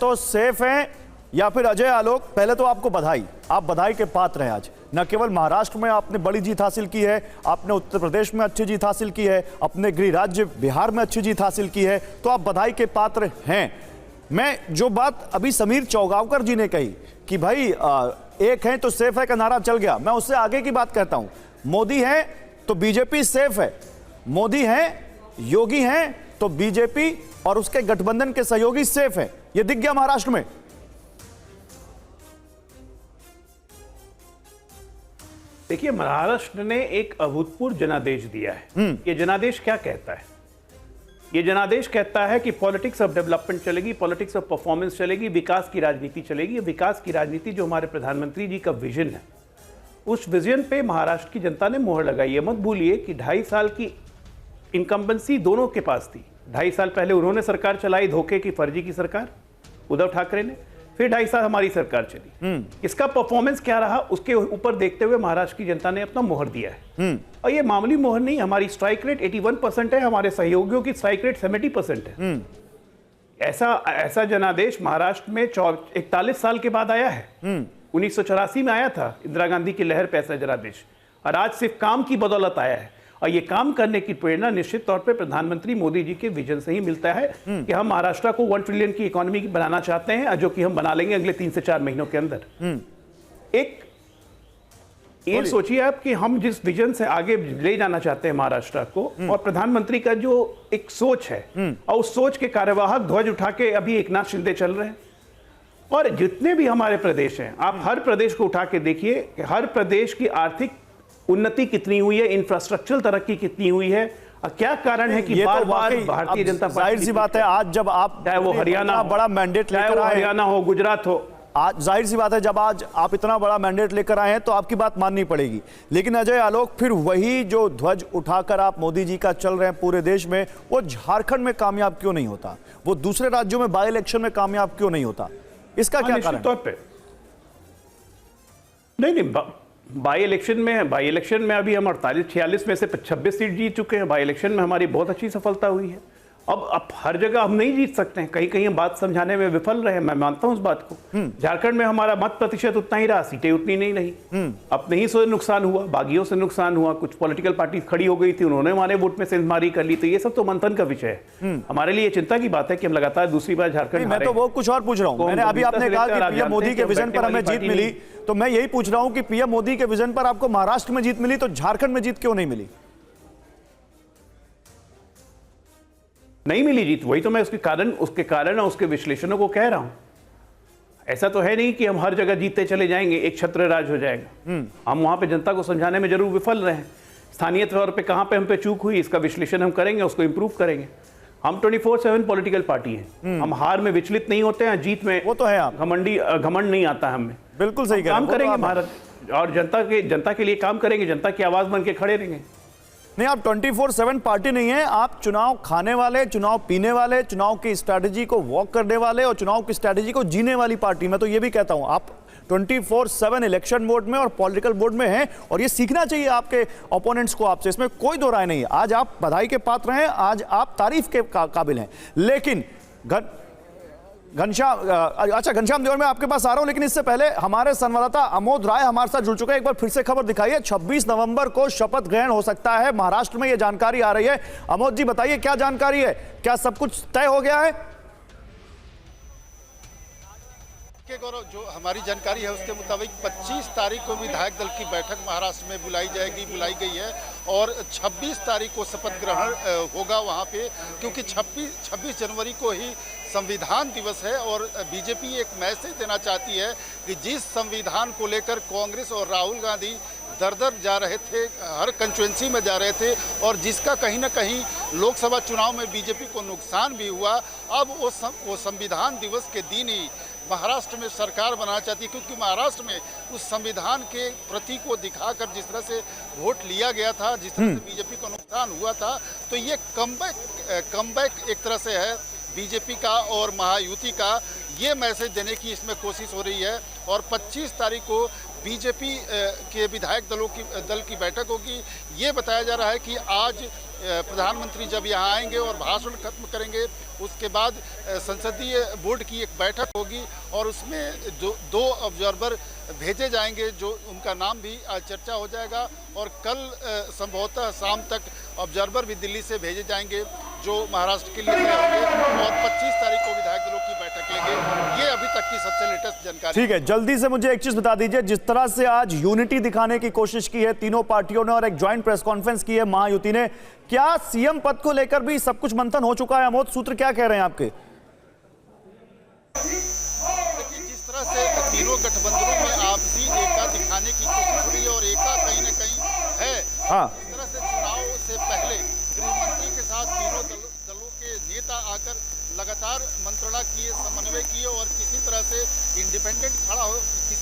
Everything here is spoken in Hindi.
तो सेफ हैं या फिर अजय आलोक, पहले तो आपको बधाई, आप बधाई के पात्र हैं। आज न केवल महाराष्ट्र में आपने बड़ी जीत हासिल की है, आपने उत्तर प्रदेश में अच्छी जीत हासिल की है, अपने गृह राज्य बिहार में अच्छी जीत हासिल की है, तो आप बधाई के पात्र हैं। मैं जो बात अभी समीर चौगावकर जी ने कही कि भाई एक है तो सेफ है का नारा चल गया, मैं उससे आगे की बात कहता हूं। मोदी है तो बीजेपी सेफ है, मोदी हैं, योगी हैं तो बीजेपी और उसके गठबंधन के सहयोगी सेफ है। यह दिख गया महाराष्ट्र में। देखिए, महाराष्ट्र ने एक अभूतपूर्व जनादेश दिया है। ये जनादेश क्या कहता है? ये जनादेश कहता है कि पॉलिटिक्स ऑफ डेवलपमेंट चलेगी, पॉलिटिक्स ऑफ परफॉर्मेंस चलेगी, विकास की राजनीति चलेगी। विकास की राजनीति जो हमारे प्रधानमंत्री जी का विजन है, उस विजन पे महाराष्ट्र की जनता ने मोहर लगाई है। मत भूलिए कि 2.5 साल की इनकम्बेंसी दोनों के पास थी। 2.5 साल पहले उन्होंने सरकार चलाई, धोखे की फर्जी की सरकार उद्धव ठाकरे ने, फिर 2.5 साल हमारी सरकार चली। इसका परफॉर्मेंस क्या रहा उसके ऊपर देखते हुए महाराष्ट्र की जनता ने अपना मोहर दिया है। और ये मामूली मोहर नहीं, हमारी स्ट्राइक रेट 81% है, हमारे सहयोगियों की स्ट्राइक रेट 70% है। ऐसा जनादेश महाराष्ट्र में 41 साल के बाद आया है। 1984 में आया था इंदिरा गांधी की लहर पे ऐसा जनादेश, और आज सिर्फ काम की बदौलत आया है। और ये काम करने की प्रेरणा निश्चित तौर पे प्रधानमंत्री मोदी जी के विजन से ही मिलता है कि हम महाराष्ट्र को 1 ट्रिलियन की इकोनॉमी बनाना चाहते हैं, जो कि हम बना लेंगे अगले 3 से 4 महीनों के अंदर। एक ये सोचिए आप कि हम जिस विजन से आगे ले जाना चाहते हैं महाराष्ट्र को, और प्रधानमंत्री का जो एक सोच है, और उस सोच के कार्यवाहक ध्वज उठा के अभी एकनाथ शिंदे चल रहे हैं। और जितने भी हमारे प्रदेश हैं, आप हर प्रदेश को उठा के देखिए कि हर प्रदेश की आर्थिक उन्नति कितनी हुई है, इंफ्रास्ट्रक्चरल तरक्की कितनी हुई है, और क्या कारण है कि बार बार भारतीय जनता पार्टी, जाहिर सी बात है, आज जब आप चाहे वो हरियाणा बड़ा मैंडेट लेकर आए, हरियाणा हो, गुजरात हो, आज जाहिर सी बात है जब आज आप इतना बड़ा मैंडेट लेकर आए हैं तो आपकी बात माननी पड़ेगी। लेकिन अजय आलोक, फिर वही जो ध्वज उठाकर आप मोदी जी का चल रहे हैं पूरे देश में, वो झारखंड में कामयाब क्यों नहीं होता? वो दूसरे राज्यों में बाई इलेक्शन में कामयाब क्यों नहीं होता? इसका क्या कारण? तौर पे नहीं, बाई इलेक्शन में अभी हम 48-46 में से 26 सीट जीत चुके हैं। बाई इलेक्शन में हमारी बहुत अच्छी सफलता हुई है। अब हर जगह हम नहीं जीत सकते हैं, कहीं कहीं हम बात समझाने में विफल रहे, मैं मानता हूं उस बात को। झारखंड में हमारा मत प्रतिशत उतना ही रहा, सीटें उतनी नहीं रही। अपने ही से नुकसान हुआ, बागियों से नुकसान हुआ, कुछ पॉलिटिकल पार्टी खड़ी हो गई थी, उन्होंने हमारे वोट में सेंधमारी कर ली। तो ये सब तो मंथन का विषय है। हमारे लिए चिंता की बात है कि हम लगातार दूसरी बार झारखंड, मैं तो वो कुछ और पूछ रहा हूं। मैंने अभी आपने कहा कि पीएम मोदी के विजन पर हमें जीत मिली, तो मैं यही पूछ रहा हूं कि पीएम मोदी के विजन पर आपको महाराष्ट्र में जीत मिली, तो झारखंड में जीत क्यों नहीं मिली? नहीं मिली जीत, वही तो मैं उसके कारण और उसके विश्लेषणों को कह रहा हूं। ऐसा तो है नहीं कि हम हर जगह जीतते चले जाएंगे, एक छत्र राज हो जाएगा। हम वहां पे जनता को समझाने में जरूर विफल रहे हैं। स्थानीय तौर पे कहां पे हम पे चूक हुई, इसका विश्लेषण हम करेंगे, उसको इंप्रूव करेंगे। हम 24/7 पॉलिटिकल पार्टी है, हम हार में विचलित नहीं होते हैं, जीत में वो तो है, आप घमंड नहीं आता हमें। बिल्कुल सही काम करेंगे भारत और जनता के लिए काम करेंगे, जनता की आवाज बन के खड़े रहेंगे। नहीं, आप 24/7 पार्टी नहीं है, आप चुनाव खाने वाले, चुनाव पीने वाले, चुनाव की स्ट्रैटेजी को वॉक करने वाले और चुनाव की स्ट्रैटेजी को जीने वाली पार्टी। मैं तो ये भी कहता हूं, आप 24/7 इलेक्शन मोड में और पॉलिटिकल मोड में हैं, और ये सीखना चाहिए आपके ओपोनेंट्स को आपसे, इसमें कोई दो राय नहीं है। आज आप बधाई के पात्र हैं, आज आप तारीफ के काबिल हैं। लेकिन घनश्याम देवर, मैं आपके पास आ रहा हूं, लेकिन इससे पहले हमारे संवाददाता अमोद राय हमारे साथ जुड़ चुके हैं। एक बार फिर से खबर दिखाइए, 26 नवंबर को शपथ ग्रहण हो सकता है महाराष्ट्र में, यह जानकारी आ रही है। अमोद जी बताइए, क्या जानकारी है? क्या सब कुछ तय हो गया है? गौरव, जो हमारी जानकारी है उसके मुताबिक 25 तारीख को विधायक दल की बैठक महाराष्ट्र में बुलाई गई है, और 26 तारीख को शपथ ग्रहण होगा वहां पे, क्योंकि 26 जनवरी को ही संविधान दिवस है। और बीजेपी एक मैसेज देना चाहती है कि जिस संविधान को लेकर कांग्रेस और राहुल गांधी दर जा रहे थे, हर कंस्टिट्यूएंसी में जा रहे थे, और जिसका कहीं ना कहीं लोकसभा चुनाव में बीजेपी को नुकसान भी हुआ, अब वो संविधान दिवस के दिन ही महाराष्ट्र में सरकार बनाना चाहती है, क्योंकि महाराष्ट्र में उस संविधान के प्रति को दिखाकर जिस तरह से वोट लिया गया था, जिस तरह से बीजेपी को नुकसान हुआ था, तो ये कमबैक एक तरह से है बीजेपी का और महायुति का। ये मैसेज देने की इसमें कोशिश हो रही है। और 25 तारीख को बीजेपी के विधायक दल की बैठक होगी। ये बताया जा रहा है कि आज प्रधानमंत्री जब यहाँ आएंगे और भाषण खत्म करेंगे, उसके बाद संसदीय बोर्ड की एक बैठक होगी और उसमें दो ऑब्जर्वर भेजे जाएंगे, जो उनका नाम भी आज चर्चा हो जाएगा। और कल संभवतः शाम तक ऑब्जर्वर भी दिल्ली से भेजे जाएंगे जो महाराष्ट्र के लिए तय होंगे और 25 तारीख को विधायक दलों की बैठक लेंगे। ये अभी तक की सबसे लेटेस्ट जानकारी। ठीक है, जल्दी से मुझे एक चीज बता दीजिए, जिस तरह से आज यूनिटी दिखाने की कोशिश की है तीनों पार्टियों ने और एक ज्वाइंट प्रेस कॉन्फ्रेंस की है महायुति ने, क्या सीएम पद को लेकर भी सब कुछ मंथन हो चुका है? अमोद सूत्र क्या कह रहे हैं आपके? देखिए, जिस तरह से तीनों गठबंधनों में आपसी एकता दिखाने की कोशिश हुई और एकता कहीं न कहीं है, इस तरह से चुनाव से पहले गृहमंत्री के साथ तीनों दलों के नेता आकर लगातार मंत्रणा किए, समन्वय किए और किसी तरह से इंडिपेंडेंट खड़ा हो, किसी